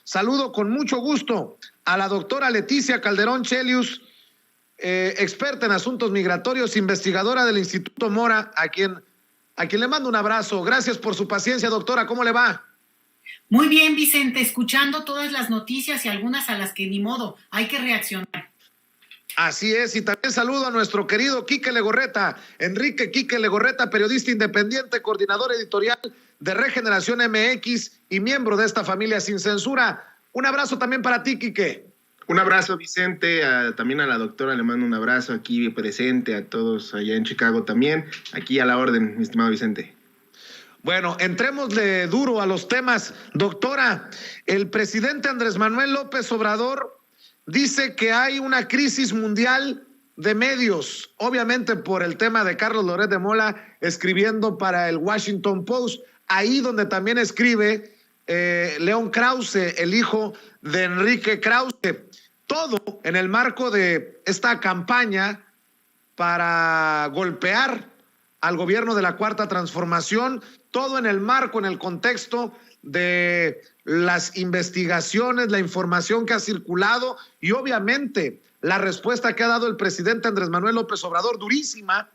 Saludo con mucho gusto a la doctora Leticia Calderón Chelius, experta en asuntos migratorios, investigadora del Instituto Mora, a quien le mando un abrazo. Gracias por su paciencia, doctora. ¿Cómo le va? Muy bien, Vicente, escuchando todas las noticias y algunas a las que ni modo, hay que reaccionar. Así es, y también saludo a nuestro querido Quique Legorreta, Enrique Quique Legorreta, periodista independiente, coordinador editorial de Regeneración MX y miembro de esta familia sin censura. Un abrazo también para ti, Quique. Un abrazo, Vicente, también a la doctora le mando un abrazo aquí presente, a todos allá en Chicago también, aquí a la orden, mi estimado Vicente. Bueno, entrémosle duro a los temas. Doctora, el presidente Andrés Manuel López Obrador dice que hay una crisis mundial de medios, obviamente por el tema de Carlos Loret de Mola escribiendo para el Washington Post, ahí donde también escribe León Krause, el hijo de Enrique Krause. Todo en el marco de esta campaña para golpear al gobierno de la Cuarta Transformación, todo en el marco, en el contexto de las investigaciones, la información que ha circulado y obviamente la respuesta que ha dado el presidente Andrés Manuel López Obrador, durísima,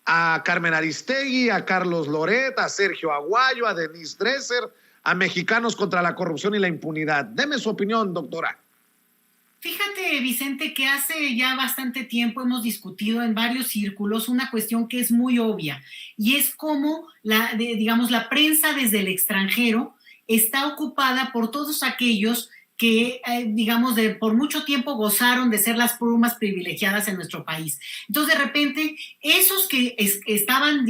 a Carmen Aristegui, a Carlos Loret, a Sergio Aguayo, a Denise Dresser, a Mexicanos contra la Corrupción y la Impunidad. Deme su opinión, doctora. Fíjate, Vicente, que hace ya bastante tiempo hemos discutido en varios círculos una cuestión que es muy obvia y es cómo la prensa desde el extranjero está ocupada por todos aquellos que, por mucho tiempo gozaron de ser las plumas privilegiadas en nuestro país. Entonces, de repente, esos que estaban,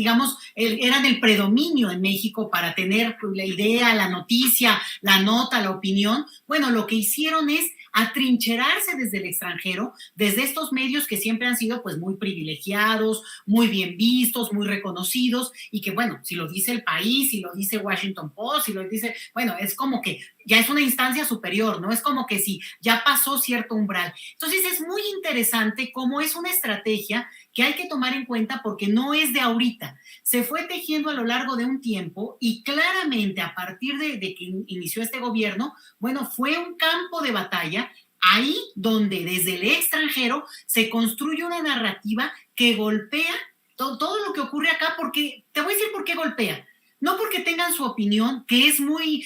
eran el predominio en México para tener la idea, la noticia, la nota, la opinión, bueno, lo que hicieron es atrincherarse desde el extranjero, desde estos medios que siempre han sido pues muy privilegiados, muy bien vistos, muy reconocidos y que bueno, si lo dice El País, si lo dice Washington Post, si lo dice, bueno, es como que ya es una instancia superior, ¿no? Es como que si ya pasó cierto umbral. Entonces es muy interesante cómo es una estrategia que hay que tomar en cuenta porque no es de ahorita. Se fue tejiendo a lo largo de un tiempo y claramente a partir de que inició este gobierno, bueno, fue un campo de batalla ahí donde desde el extranjero se construye una narrativa que golpea todo lo que ocurre acá, porque te voy a decir por qué golpea. No porque tengan su opinión, que es muy,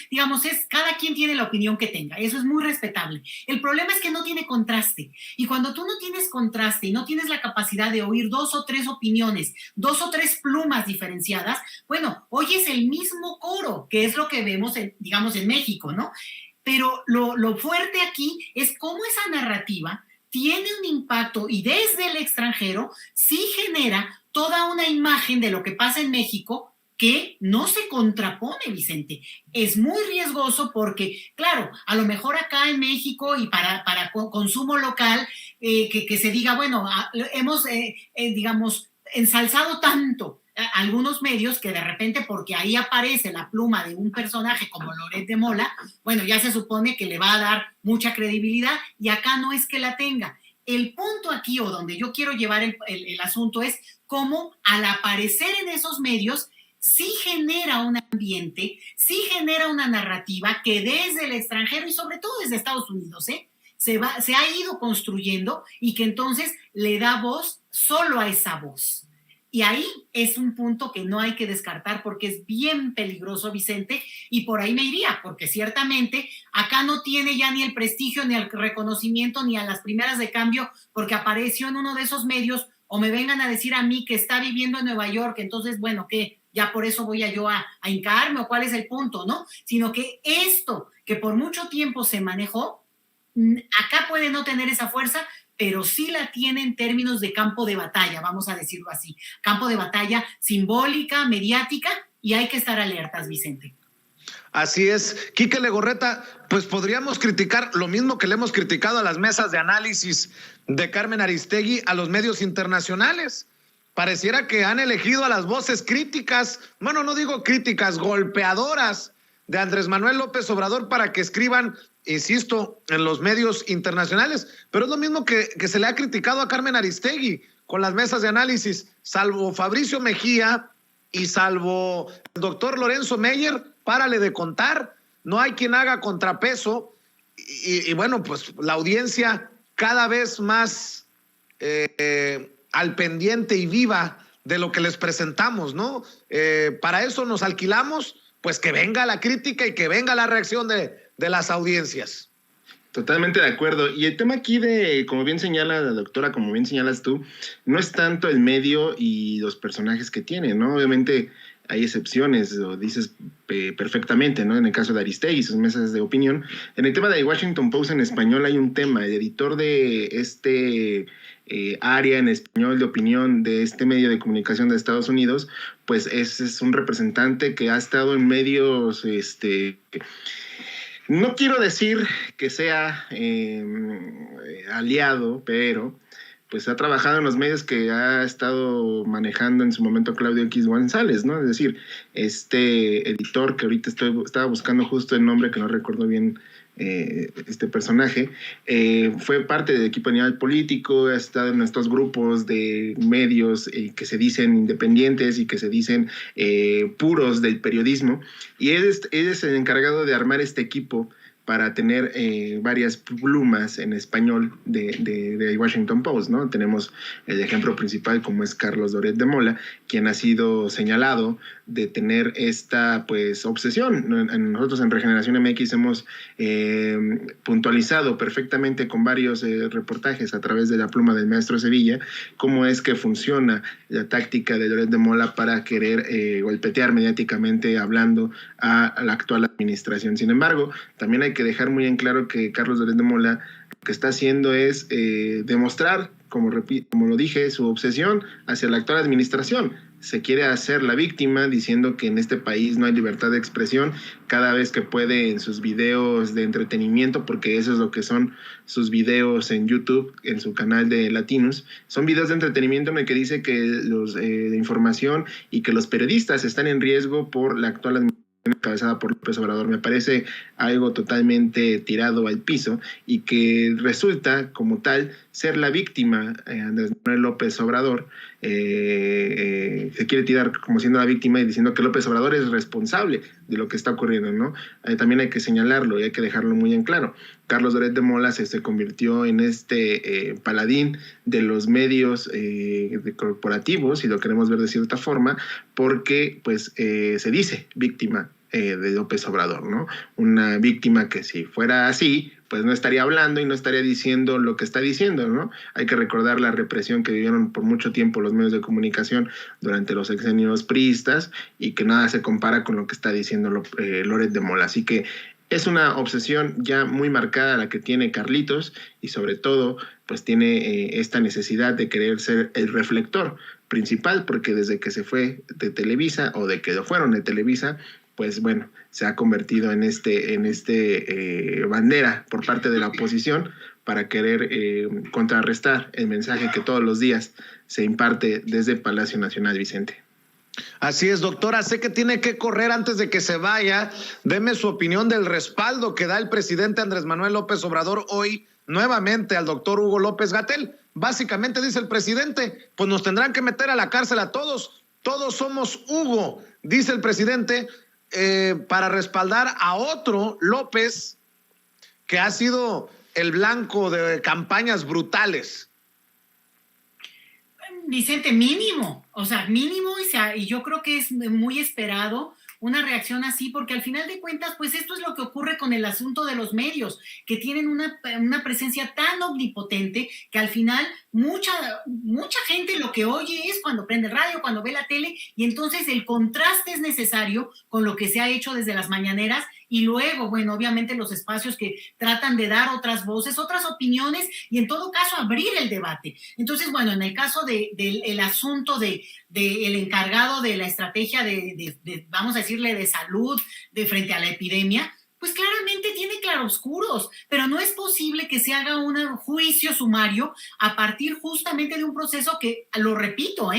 cada quien tiene la opinión que tenga, eso es muy respetable. El problema es que no tiene contraste, y cuando tú no tienes contraste y no tienes la capacidad de oír dos o tres opiniones, dos o tres plumas diferenciadas, bueno, oyes el mismo coro, que es lo que vemos, en México, ¿no? Pero lo fuerte aquí es cómo esa narrativa tiene un impacto y desde el extranjero sí genera toda una imagen de lo que pasa en México que no se contrapone, Vicente. Es muy riesgoso porque, claro, a lo mejor acá en México y para consumo local, que se diga, bueno, hemos, ensalzado tanto algunos medios que de repente, porque ahí aparece la pluma de un personaje como Loret de Mola, bueno, ya se supone que le va a dar mucha credibilidad y acá no es que la tenga. El punto aquí, o donde yo quiero llevar el asunto, es cómo al aparecer en esos medios sí genera un ambiente, sí genera una narrativa que desde el extranjero y sobre todo desde Estados Unidos, se ha ido construyendo y que entonces le da voz solo a esa voz. Y ahí es un punto que no hay que descartar porque es bien peligroso, Vicente, y por ahí me iría, porque ciertamente acá no tiene ya ni el prestigio, ni el reconocimiento, ni a las primeras de cambio, porque apareció en uno de esos medios, o me vengan a decir a mí que está viviendo en Nueva York, entonces, bueno, ¿qué? Ya por eso voy yo a hincarme, o cuál es el punto, ¿no? Sino que esto que por mucho tiempo se manejó, acá puede no tener esa fuerza, pero sí la tiene en términos de campo de batalla, vamos a decirlo así. Campo de batalla simbólica, mediática, y hay que estar alertas, Vicente. Así es. Quique Legorreta, pues podríamos criticar lo mismo que le hemos criticado a las mesas de análisis de Carmen Aristegui, a los medios internacionales. Pareciera que han elegido a las voces críticas, bueno, no digo críticas, golpeadoras de Andrés Manuel López Obrador para que escriban, insisto, en los medios internacionales. Pero es lo mismo que se le ha criticado a Carmen Aristegui con las mesas de análisis, salvo Fabricio Mejía y salvo el doctor Lorenzo Meyer, párale de contar. no hay quien haga contrapeso y bueno, pues la audiencia cada vez más al pendiente y viva de lo que les presentamos, ¿no? Para eso nos alquilamos, pues que venga la crítica y que venga la reacción de las audiencias. Totalmente de acuerdo. Y el tema aquí como bien señala la doctora, como bien señalas tú, no es tanto el medio y los personajes que tiene, ¿no? Obviamente hay excepciones, lo dices perfectamente, ¿no? En el caso de Aristegui y sus mesas de opinión. En el tema de Washington Post en español hay un tema. El editor de este área en español de opinión de este medio de comunicación de Estados Unidos, pues es un representante que ha estado en medios, no quiero decir que sea aliado, pero pues ha trabajado en los medios que ha estado manejando en su momento Claudio X González, ¿no? Es decir, este editor que ahorita estaba buscando justo el nombre, que no recuerdo bien este personaje, fue parte del equipo de nivel político, ha estado en estos grupos de medios que se dicen independientes y que se dicen puros del periodismo, y él es el encargado de armar este equipo para tener varias plumas en español de Washington Post, ¿no? Tenemos el ejemplo principal como es Carlos Loret de Mola, quien ha sido señalado de tener esta pues obsesión. Nosotros en Regeneración MX hemos puntualizado perfectamente con varios reportajes a través de la pluma del maestro Sevilla cómo es que funciona la táctica de Loret de Mola para querer golpetear mediáticamente hablando a la actual administración. Sin embargo, también hay que dejar muy en claro que Carlos Loret de Mola lo que está haciendo es demostrar, como lo dije, su obsesión hacia la actual administración. Se quiere hacer la víctima diciendo que en este país no hay libertad de expresión cada vez que puede en sus videos de entretenimiento, porque eso es lo que son sus videos en YouTube, en su canal de Latinos. Son videos de entretenimiento en el que dice que de información y que los periodistas están en riesgo por la actual administración encabezada por López Obrador. Me parece algo totalmente tirado al piso y que resulta como tal ser la víctima. Andrés Manuel López Obrador se quiere tirar como siendo la víctima y diciendo que López Obrador es responsable de lo que está ocurriendo, ¿no? También hay que señalarlo y hay que dejarlo muy en claro. Carlos Loret de Mola se convirtió en este paladín de los medios corporativos, si lo queremos ver de cierta forma, porque pues se dice víctima de López Obrador, ¿no? Una víctima que si fuera así, pues no estaría hablando y no estaría diciendo lo que está diciendo, ¿no? Hay que recordar la represión que vivieron por mucho tiempo los medios de comunicación durante los sexenios priistas y que nada se compara con lo que está diciendo Loret de Mola. Así que es una obsesión ya muy marcada la que tiene Carlitos y sobre todo pues tiene esta necesidad de querer ser el reflector principal, porque desde que se fue de Televisa o de que lo fueron de Televisa, pues bueno, se ha convertido en bandera por parte de la oposición para querer contrarrestar el mensaje que todos los días se imparte desde Palacio Nacional, Vicente. Así es, doctora. Sé que tiene que correr antes de que se vaya. Deme su opinión del respaldo que da el presidente Andrés Manuel López Obrador hoy nuevamente al doctor Hugo López-Gatell. Básicamente dice el presidente, pues nos tendrán que meter a la cárcel a todos. Todos somos Hugo, dice el presidente, para respaldar a otro López que ha sido el blanco de campañas brutales. Vicente, mínimo, o sea, mínimo, y yo creo que es muy esperado una reacción así, porque al final de cuentas, pues esto es lo que ocurre con el asunto de los medios, que tienen una presencia tan omnipotente que al final mucha gente lo que oye es cuando prende el radio, cuando ve la tele, y entonces el contraste es necesario con lo que se ha hecho desde las mañaneras. Y luego, bueno, obviamente los espacios que tratan de dar otras voces, otras opiniones y en todo caso abrir el debate. Entonces, bueno, en el caso del asunto del encargado de la estrategia de, vamos a decirle, de salud de frente a la epidemia, pues claramente tiene claroscuros, pero no es posible que se haga un juicio sumario a partir justamente de un proceso que, lo repito,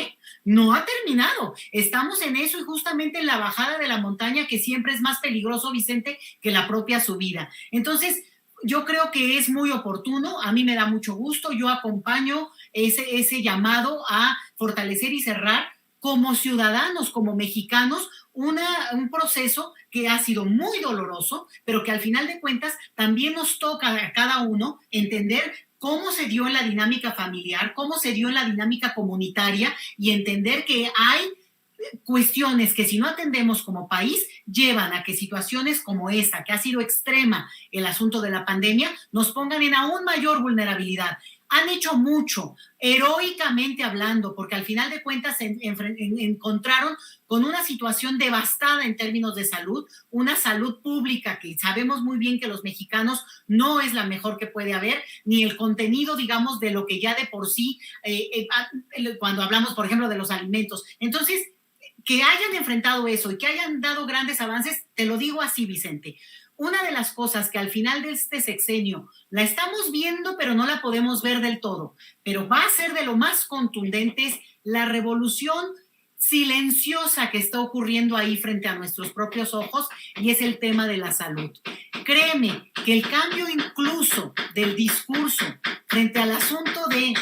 no ha terminado. Estamos en eso y justamente en la bajada de la montaña, que siempre es más peligroso, Vicente, que la propia subida. Entonces, yo creo que es muy oportuno, a mí me da mucho gusto, yo acompaño ese llamado a fortalecer y cerrar como ciudadanos, como mexicanos, un proceso que ha sido muy doloroso, pero que al final de cuentas también nos toca a cada uno entender cómo se dio en la dinámica familiar, cómo se dio en la dinámica comunitaria y entender que hay cuestiones que si no atendemos como país llevan a que situaciones como esta, que ha sido extrema el asunto de la pandemia, nos pongan en aún mayor vulnerabilidad. Han hecho mucho, heroicamente hablando, porque al final de cuentas se encontraron con una situación devastada en términos de salud, una salud pública que sabemos muy bien que los mexicanos no es la mejor que puede haber, ni el contenido, digamos, de lo que ya de por sí, cuando hablamos, por ejemplo, de los alimentos. Entonces, que hayan enfrentado eso y que hayan dado grandes avances, te lo digo así, Vicente. Una de las cosas que al final de este sexenio la estamos viendo, pero no la podemos ver del todo, pero va a ser de lo más contundente, es la revolución silenciosa que está ocurriendo ahí frente a nuestros propios ojos, y es el tema de la salud. Créeme que el cambio incluso del discurso frente al asunto de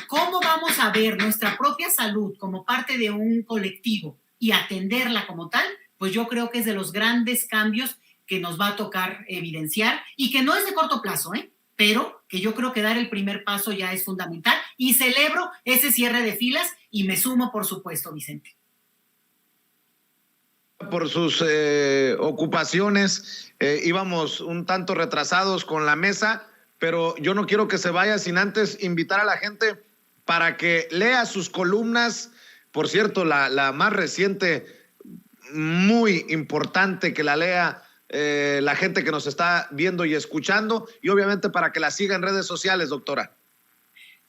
cómo vamos a ver nuestra propia salud como parte de un colectivo y atenderla como tal, pues yo creo que es de los grandes cambios que nos va a tocar evidenciar y que no es de corto plazo, pero que yo creo que dar el primer paso ya es fundamental y celebro ese cierre de filas y me sumo, por supuesto, Vicente. Por sus ocupaciones, íbamos un tanto retrasados con la mesa, pero yo no quiero que se vaya sin antes invitar a la gente para que lea sus columnas. Por cierto, la más reciente, muy importante que la lea la gente que nos está viendo y escuchando, y obviamente para que la siga en redes sociales, doctora.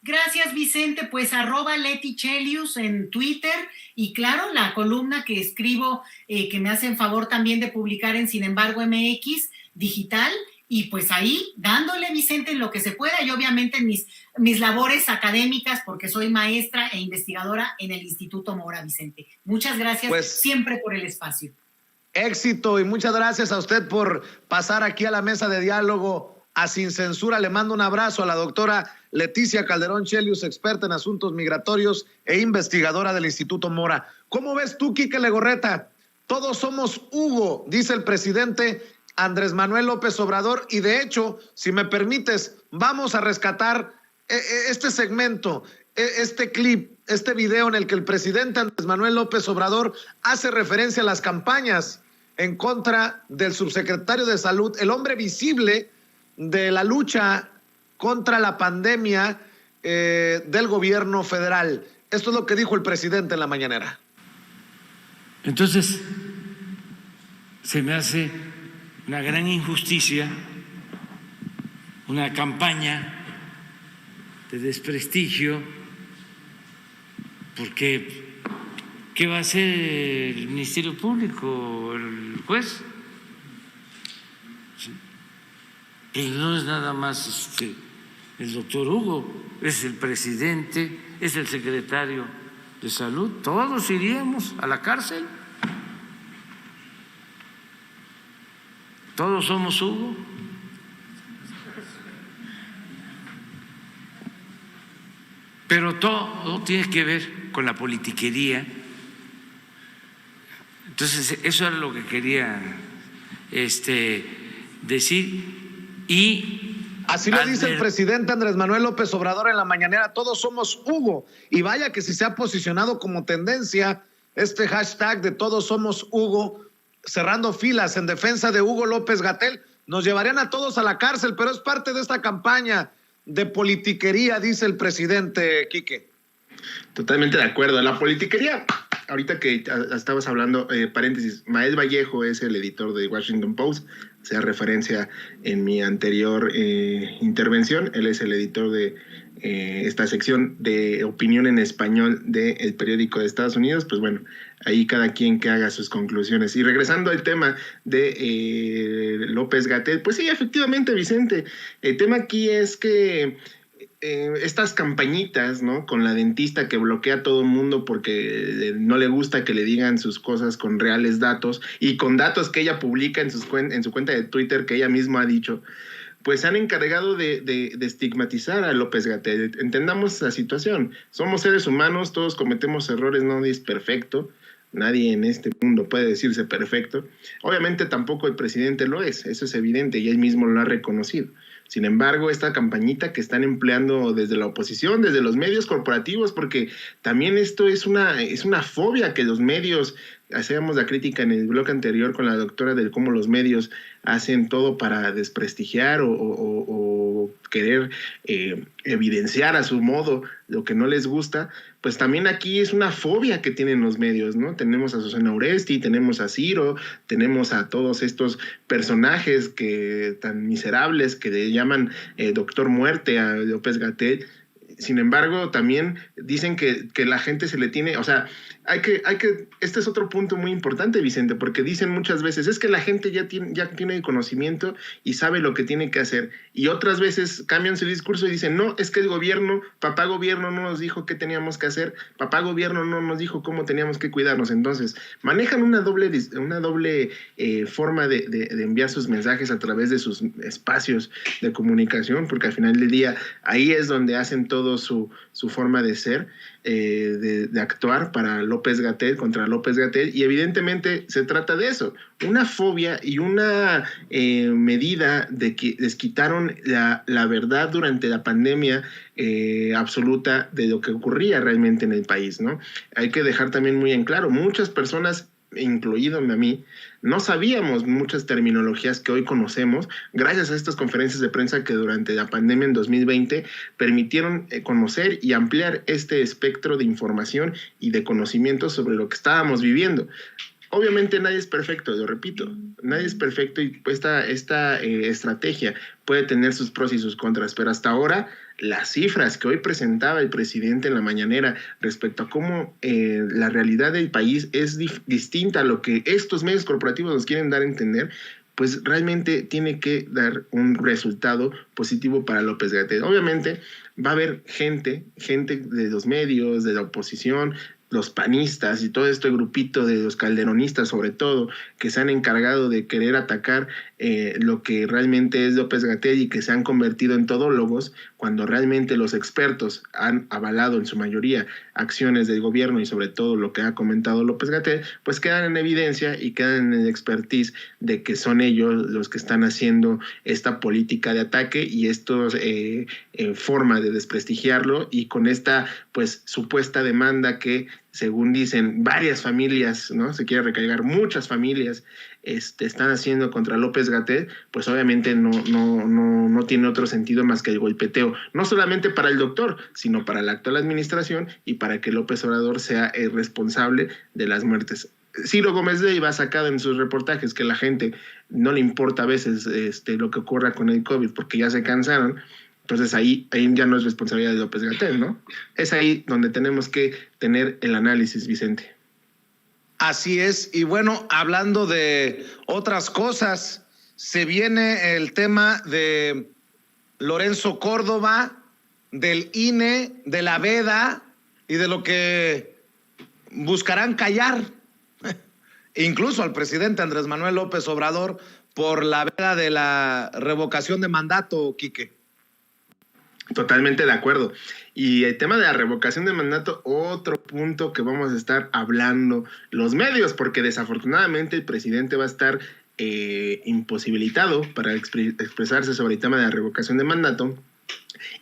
Gracias, Vicente. Pues @LetiChelius en Twitter, y claro, la columna que escribo, que me hacen favor también de publicar en Sin Embargo MX digital, y pues ahí dándole, Vicente, en lo que se pueda, y obviamente en mis labores académicas, porque soy maestra e investigadora en el Instituto Mora, Vicente. Muchas gracias siempre por el espacio. Éxito, y muchas gracias a usted por pasar aquí a la mesa de diálogo a Sin Censura. Le mando un abrazo a la doctora Leticia Calderón Chelius, experta en asuntos migratorios e investigadora del Instituto Mora. ¿Cómo ves tú, Quique Legorreta? Todos somos Hugo, dice el presidente Andrés Manuel López Obrador, y de hecho, si me permites, vamos a rescatar este segmento, este clip, este video en el que el presidente Andrés Manuel López Obrador hace referencia a las campañas en contra del subsecretario de Salud, el hombre visible de la lucha contra la pandemia del gobierno federal. Esto es lo que dijo el presidente en la mañanera. Entonces, se me hace una gran injusticia, una campaña de desprestigio, porque ¿qué va a hacer el Ministerio Público, el juez? Y no es nada más el doctor Hugo, es el presidente, es el secretario de Salud, todos iríamos a la cárcel. Todos somos Hugo. Pero todo tiene que ver con la politiquería. Entonces, eso era lo que quería decir. Y así lo dice el presidente Andrés Manuel López Obrador en la mañanera: todos somos Hugo. Y vaya que si se ha posicionado como tendencia este hashtag de todos somos Hugo, cerrando filas en defensa de Hugo López-Gatell. Nos llevarían a todos a la cárcel, pero es parte de esta campaña de politiquería, dice el presidente, Quique. Totalmente de acuerdo. La politiquería, ahorita que estabas hablando, paréntesis, Mael Vallejo es el editor de Washington Post, hacía referencia en mi anterior intervención. Él es el editor de esta sección de opinión en español del periódico de Estados Unidos. Pues bueno, ahí cada quien que haga sus conclusiones. Y regresando al tema de López-Gatell, pues sí, efectivamente, Vicente, el tema aquí es que estas campañitas, ¿no?, con la dentista que bloquea a todo el mundo porque no le gusta que le digan sus cosas con reales datos y con datos que ella publica en su cuenta de Twitter, que ella misma ha dicho, pues se han encargado de estigmatizar a López-Gatell. Entendamos la situación. Somos seres humanos, todos cometemos errores, nadie es perfecto. Nadie en este mundo puede decirse perfecto. Obviamente tampoco el presidente lo es, eso es evidente y él mismo lo ha reconocido. Sin embargo, esta campañita que están empleando desde la oposición, desde los medios corporativos, porque también esto es una fobia que los medios, hacíamos la crítica en el bloque anterior con la doctora de cómo los medios hacen todo para desprestigiar o querer evidenciar a su modo lo que no les gusta, pues también aquí es una fobia que tienen los medios, ¿no? Tenemos a Susana Oresti, tenemos a Ciro, tenemos a todos estos personajes tan miserables que le llaman Doctor Muerte a López-Gatell. Sin embargo, también dicen que la gente se le tiene, o sea, este es otro punto muy importante, Vicente, porque dicen muchas veces, es que la gente ya tiene conocimiento y sabe lo que tiene que hacer, y otras veces cambian su discurso y dicen, no, es que el gobierno, papá gobierno no nos dijo qué teníamos que hacer, papá gobierno no nos dijo cómo teníamos que cuidarnos. Entonces, manejan una doble forma de enviar sus mensajes a través de sus espacios de comunicación, porque al final del día, ahí es donde hacen todo su forma de ser, de actuar para López-Gatell, contra López-Gatell, y evidentemente se trata de eso, una fobia y una medida de que les quitaron la verdad durante la pandemia absoluta de lo que ocurría realmente en el país, ¿no? Hay que dejar también muy en claro, muchas personas, incluídome a mí, no sabíamos muchas terminologías que hoy conocemos gracias a estas conferencias de prensa que durante la pandemia en 2020 permitieron conocer y ampliar este espectro de información y de conocimiento sobre lo que estábamos viviendo. Obviamente nadie es perfecto, lo repito, nadie es perfecto y esta estrategia puede tener sus pros y sus contras, pero hasta ahora las cifras que hoy presentaba el presidente en la mañanera respecto a cómo la realidad del país es distinta a lo que estos medios corporativos nos quieren dar a entender, pues realmente tiene que dar un resultado positivo para López-Gatell. Obviamente va a haber gente de los medios, de la oposición, los panistas y todo este grupito de los calderonistas sobre todo, que se han encargado de querer atacar lo que realmente es López-Gatell y que se han convertido en todólogos, cuando realmente los expertos han avalado en su mayoría acciones del gobierno y sobre todo lo que ha comentado López-Gatell, pues quedan en evidencia y quedan en el expertise de que son ellos los que están haciendo esta política de ataque y estos forma de desprestigiarlo, y con esta pues supuesta demanda que según dicen varias familias, ¿no? Se quiere recargar muchas familias están haciendo contra López-Gatell, pues obviamente no tiene otro sentido más que el golpeteo, no solamente para el doctor, sino para la actual administración y para que López Obrador sea el responsable de las muertes. Ciro Gómez Leiva ha sacado en sus reportajes que la gente no le importa a veces lo que ocurra con el COVID porque ya se cansaron. Entonces ahí ya no es responsabilidad de López-Gatell, ¿no? Es ahí donde tenemos que tener el análisis, Vicente. Así es, y bueno, hablando de otras cosas, se viene el tema de Lorenzo Córdoba, del INE, de la veda y de lo que buscarán callar, incluso al presidente Andrés Manuel López Obrador, por la veda de la revocación de mandato, Quique. Totalmente de acuerdo. Y el tema de la revocación de mandato, otro punto que vamos a estar hablando los medios, porque desafortunadamente el presidente va a estar imposibilitado para expresarse sobre el tema de la revocación de mandato.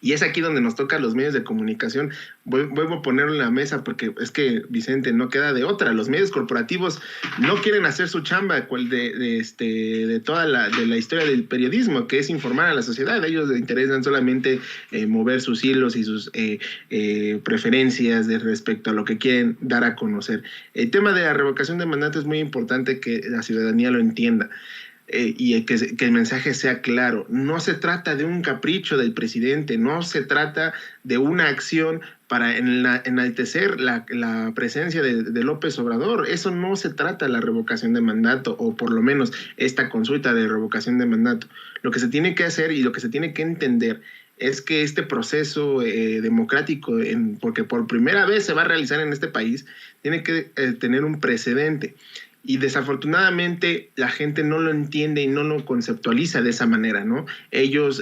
Y es aquí donde nos toca a los medios de comunicación. Vuelvo a ponerlo en la mesa porque es que, Vicente, no queda de otra. Los medios corporativos no quieren hacer su chamba de toda la historia del periodismo, que es informar a la sociedad. A ellos les interesan solamente mover sus hilos y sus preferencias respecto a lo que quieren dar a conocer. El tema de la revocación de mandato es muy importante que la ciudadanía lo entienda. Y que el mensaje sea claro. No se trata de un capricho del presidente, no se trata de una acción para enaltecer la presencia de López Obrador. Eso no se trata la revocación de mandato, o por lo menos esta consulta de revocación de mandato. Lo que se tiene que hacer y lo que se tiene que entender es que este proceso democrático, porque por primera vez se va a realizar en este país, tiene que tener un precedente. Y desafortunadamente la gente no lo entiende y no lo conceptualiza de esa manera, ¿no? Ellos,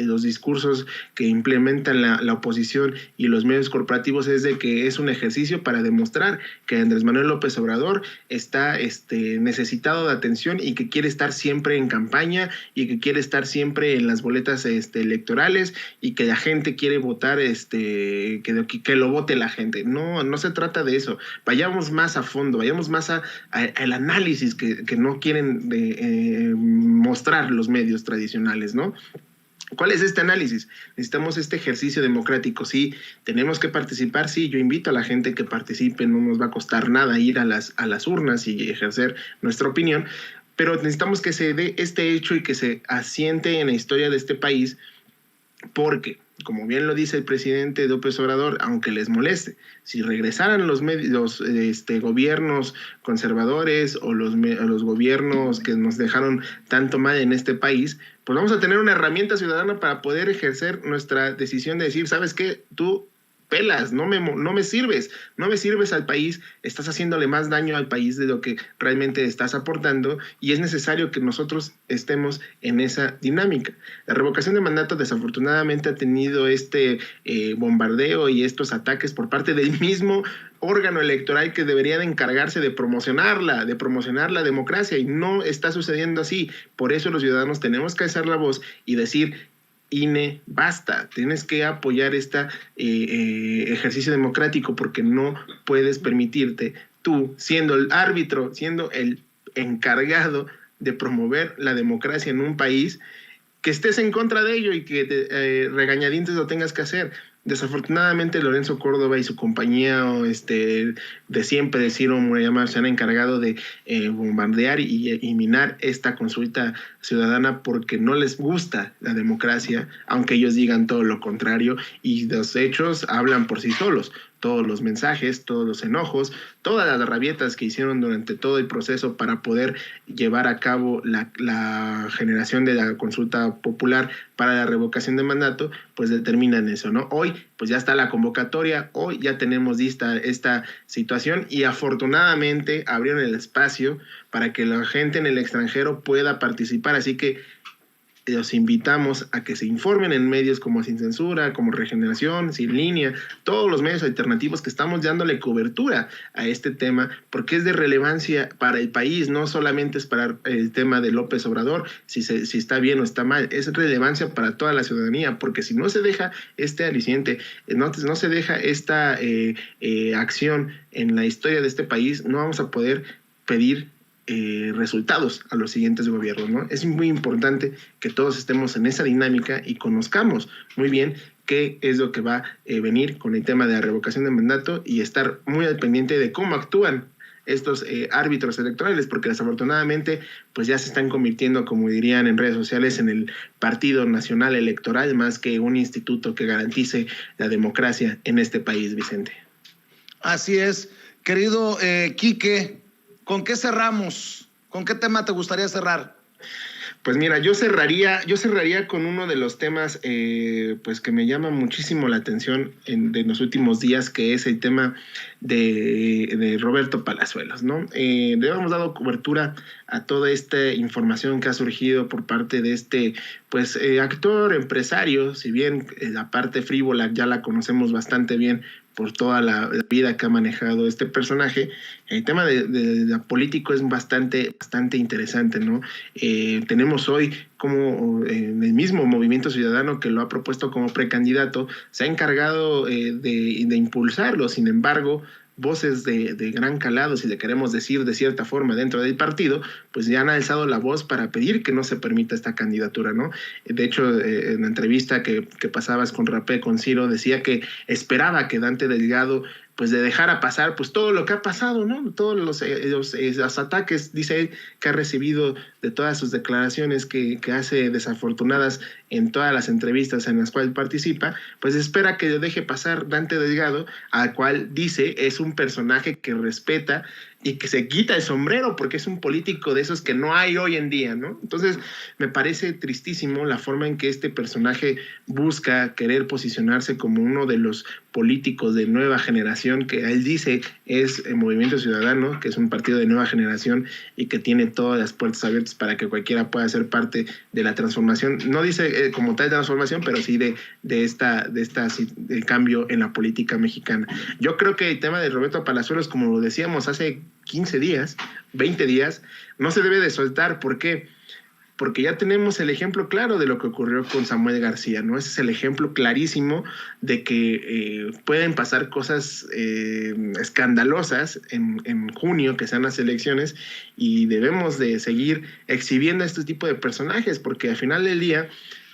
los discursos que implementan la oposición y los medios corporativos es de que es un ejercicio para demostrar que Andrés Manuel López Obrador está necesitado de atención y que quiere estar siempre en campaña y que quiere estar siempre en las boletas electorales y que la gente quiere votar, que lo vote la gente. No, no se trata de eso. Vayamos más a fondo, vayamos más al análisis que no quieren mostrar los medios tradicionales, ¿no? ¿Cuál es este análisis? Necesitamos este ejercicio democrático, sí, tenemos que participar, sí, yo invito a la gente que participe, no nos va a costar nada ir a las urnas y ejercer nuestra opinión, pero necesitamos que se dé este hecho y que se asiente en la historia de este país, porque, como bien lo dice el presidente López Obrador, aunque les moleste, si regresaran los gobiernos conservadores o los gobiernos que nos dejaron tanto mal en este país, pues vamos a tener una herramienta ciudadana para poder ejercer nuestra decisión de decir, ¿sabes qué? Tú pelas, no me sirves al país, estás haciéndole más daño al país de lo que realmente estás aportando y es necesario que nosotros estemos en esa dinámica. La revocación de mandato desafortunadamente ha tenido bombardeo y estos ataques por parte del mismo órgano electoral que debería de encargarse de promocionar la democracia y no está sucediendo así. Por eso los ciudadanos tenemos que alzar la voz y decir, INE, basta, tienes que apoyar este ejercicio democrático porque no puedes permitirte tú, siendo el árbitro, siendo el encargado de promover la democracia en un país, que estés en contra de ello y que regañadientes lo tengas que hacer. Desafortunadamente Lorenzo Córdoba y su compañía de siempre de Ciro Murayama se han encargado de bombardear y minar esta consulta ciudadana porque no les gusta la democracia, aunque ellos digan todo lo contrario y los hechos hablan por sí solos. Todos los mensajes, todos los enojos, todas las rabietas que hicieron durante todo el proceso para poder llevar a cabo la generación de la consulta popular para la revocación de mandato, pues determinan eso, ¿no? Hoy, pues ya está la convocatoria, hoy ya tenemos lista esta situación y afortunadamente abrieron el espacio para que la gente en el extranjero pueda participar, así que los invitamos a que se informen en medios como Sin Censura, como Regeneración, Sin Línea, todos los medios alternativos que estamos dándole cobertura a este tema, porque es de relevancia para el país, no solamente es para el tema de López Obrador, si está bien o está mal, es relevancia para toda la ciudadanía, porque si no se deja este aliciente, no se deja esta acción en la historia de este país, no vamos a poder pedir resultados a los siguientes gobiernos, ¿no? Es muy importante que todos estemos en esa dinámica y conozcamos muy bien qué es lo que va a venir con el tema de la revocación de mandato y estar muy al pendiente de cómo actúan estos árbitros electorales, porque desafortunadamente pues ya se están convirtiendo, como dirían en redes sociales, en el Partido Nacional Electoral más que un instituto que garantice la democracia en este país, Vicente. Así es, querido Quique. ¿Con qué cerramos? ¿Con qué tema te gustaría cerrar? Pues mira, yo cerraría con uno de los temas pues que me llama muchísimo la atención de los últimos días, que es el tema de Roberto Palazuelos, ¿no? Hemos dado cobertura a toda esta información que ha surgido por parte de actor, empresario, si bien la parte frívola ya la conocemos bastante bien por toda la vida que ha manejado este personaje. El tema de político es bastante interesante, ¿no? Tenemos hoy como el mismo Movimiento Ciudadano que lo ha propuesto como precandidato, se ha encargado de impulsarlo. Sin embargo, voces de gran calado, si le queremos decir de cierta forma, dentro del partido, pues ya han alzado la voz para pedir que no se permita esta candidatura, ¿no? De hecho, en la entrevista que pasabas con Rapé, con Ciro, decía que esperaba que Dante Delgado pues de dejar a pasar pues todo lo que ha pasado, ¿no? Todos los ataques, dice él, que ha recibido de todas sus declaraciones que hace desafortunadas en todas las entrevistas en las cuales participa, pues espera que deje pasar Dante Delgado, al cual dice es un personaje que respeta y que se quita el sombrero porque es un político de esos que no hay hoy en día, ¿no? Entonces, me parece tristísimo la forma en que este personaje busca querer posicionarse como uno de los políticos de nueva generación, que él dice es el Movimiento Ciudadano, que es un partido de nueva generación y que tiene todas las puertas abiertas para que cualquiera pueda ser parte de la transformación. No dice como tal transformación, pero sí del cambio en la política mexicana. Yo creo que el tema de Roberto Palazuelos, como lo decíamos hace 15 días, 20 días, no se debe de soltar. ¿Por qué? Porque ya tenemos el ejemplo claro de lo que ocurrió con Samuel García, ¿no? Ese es el ejemplo clarísimo de que pueden pasar cosas escandalosas en junio, que sean las elecciones, y debemos de seguir exhibiendo este tipo de personajes, porque al final del día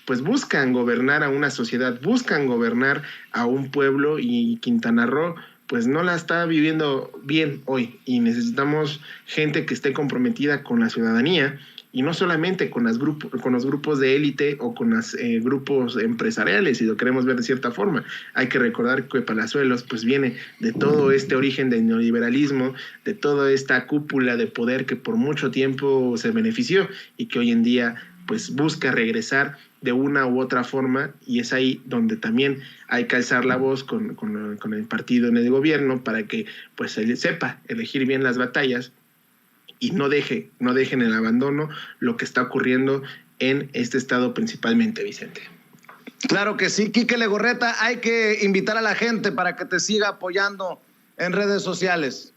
pues buscan gobernar a una sociedad, buscan gobernar a un pueblo, y Quintana Roo pues no la está viviendo bien hoy, y necesitamos gente que esté comprometida con la ciudadanía, y no solamente con los grupos de élite o con los grupos empresariales, si lo queremos ver de cierta forma. Hay que recordar que Palazuelos pues viene de todo este origen del neoliberalismo, de toda esta cúpula de poder que por mucho tiempo se benefició y que hoy en día pues busca regresar de una u otra forma, y es ahí donde también hay que alzar la voz con el partido en el gobierno para que pues él sepa elegir bien las batallas y no deje en el abandono lo que está ocurriendo en este estado principalmente, Vicente. Claro que sí, Quique Legorreta, hay que invitar a la gente para que te siga apoyando en redes sociales.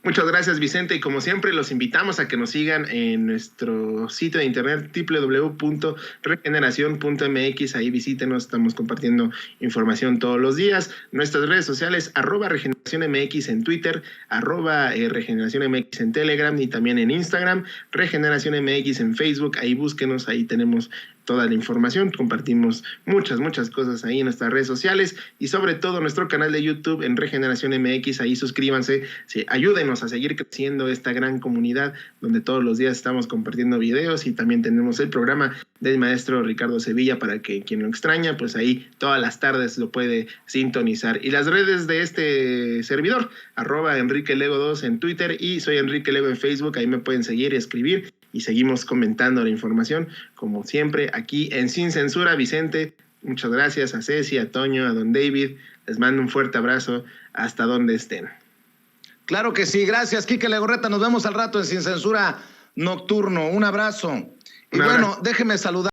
Muchas gracias, Vicente, y como siempre los invitamos a que nos sigan en nuestro sitio de internet www.regeneracion.mx. Ahí visítenos, estamos compartiendo información todos los días. Nuestras redes sociales, @RegeneracionMX en Twitter, @RegeneracionMX en Telegram y también en Instagram, RegeneracionMX en Facebook. Ahí búsquenos, ahí tenemos toda la información, compartimos muchas cosas ahí en nuestras redes sociales, y sobre todo nuestro canal de YouTube en Regeneración MX. Ahí suscríbanse, sí, ayúdenos a seguir creciendo esta gran comunidad donde todos los días estamos compartiendo videos, y también tenemos el programa del maestro Ricardo Sevilla para que quien lo extraña, pues ahí todas las tardes lo puede sintonizar. Y las redes de este servidor, @EnriqueLego2 en Twitter, y soy Enrique Lego en Facebook. Ahí me pueden seguir y escribir, y seguimos comentando la información, como siempre, aquí en Sin Censura. Vicente, muchas gracias a Ceci, a Toño, a don David. Les mando un fuerte abrazo hasta donde estén. Claro que sí, gracias, Quique Legorreta. Nos vemos al rato en Sin Censura Nocturno. Un abrazo. Y bueno, déjeme saludar.